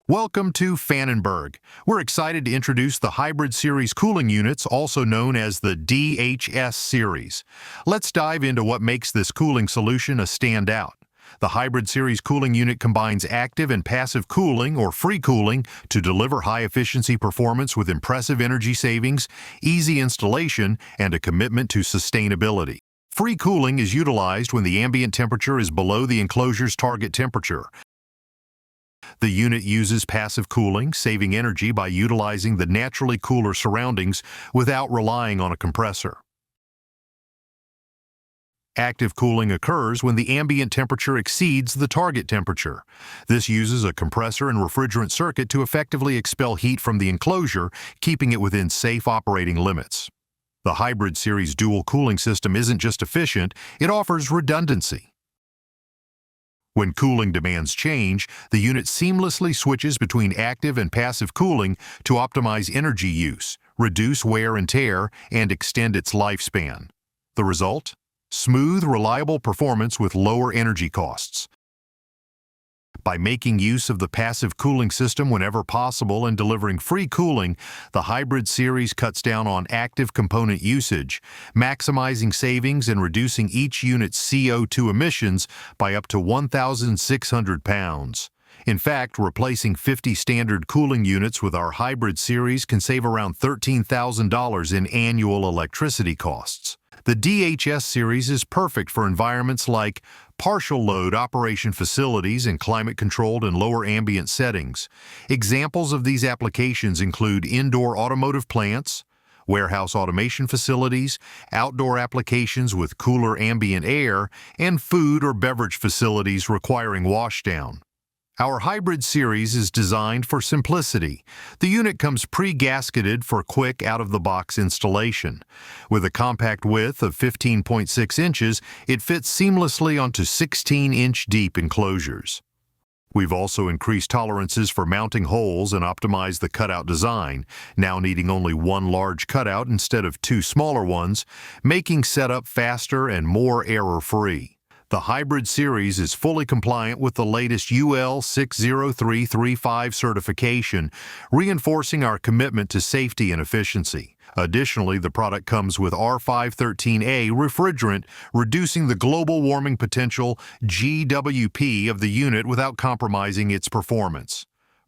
Welcome to Pfannenberg. We're excited to introduce the Hybrid Series cooling units, also known as the DHS series. Let's dive into what makes this cooling solution a standout. The Hybrid Series cooling unit combines active and passive cooling, or free cooling, to deliver high-efficiency performance with impressive energy savings, easy installation, and a commitment to sustainability. Free cooling is utilized when the ambient temperature is below the enclosure's target temperature. The unit uses passive cooling, saving energy by utilizing the naturally cooler surroundings without relying on a compressor. Active cooling occurs when the ambient temperature exceeds the target temperature. This uses a compressor and refrigerant circuit to effectively expel heat from the enclosure, keeping it within safe operating limits. The Hybrid Series dual cooling system isn't just efficient, it offers redundancy. When cooling demands change, the unit seamlessly switches between active and passive cooling to optimize energy use, reduce wear and tear, and extend its lifespan. The result? Smooth, reliable performance with lower energy costs. By making use of the passive cooling system whenever possible and delivering free cooling, the Hybrid Series cuts down on active component usage, maximizing savings and reducing each unit's CO2 emissions by up to 1,600 pounds. In fact, replacing 50 standard cooling units with our Hybrid Series can save around $13,000 in annual electricity costs. The DHS series is perfect for environments like partial load operation facilities in climate-controlled and lower ambient settings. Examples of these applications include indoor automotive plants, warehouse automation facilities, outdoor applications with cooler ambient air, and food or beverage facilities requiring washdown. Our Hybrid Series is designed for simplicity. The unit comes pre-gasketed for quick out-of-the-box installation. With a compact width of 15.6 inches, it fits seamlessly onto 16-inch deep enclosures. We've also increased tolerances for mounting holes and optimized the cutout design, now needing only one large cutout instead of two smaller ones, making setup faster and more error-free. The Hybrid Series is fully compliant with the latest UL 60335 certification, reinforcing our commitment to safety and efficiency. Additionally, the product comes with R513A refrigerant, reducing the global warming potential GWP of the unit without compromising its performance.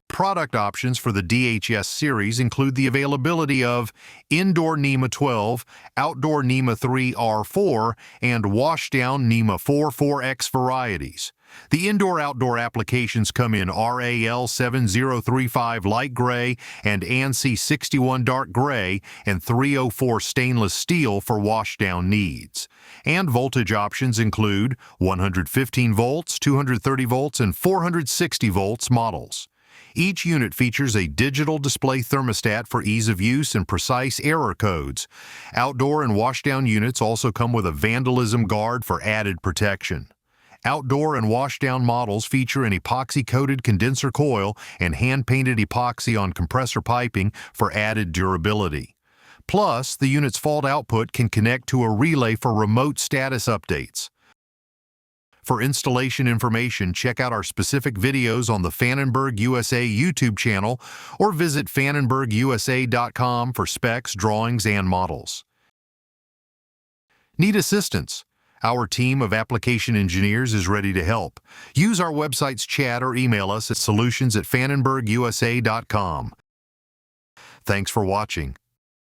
Product options for the DHS series include the availability of indoor NEMA 12, outdoor NEMA 3R4, and washdown NEMA 44X varieties. The indoor-outdoor applications come in RAL 7035 light gray and ANSI 61 dark gray and 304 stainless steel for washdown needs. And voltage options include 115 volts, 230 volts, and 460 volts models. Each unit features a digital display thermostat for ease of use and precise error codes. Outdoor and washdown units also come with a vandalism guard for added protection. Outdoor and washdown models feature an epoxy-coated condenser coil and hand-painted epoxy on compressor piping for added durability. Plus, the unit's fault output can connect to a relay for remote status updates. For installation information, check out our specific videos on the Pfannenberg USA YouTube channel or visit pfannenbergusa.com for specs, drawings, and models. Need assistance? Our team of application engineers is ready to help. Use our website's chat or email us at solutions@pfannenbergusa.com. Thanks for watching.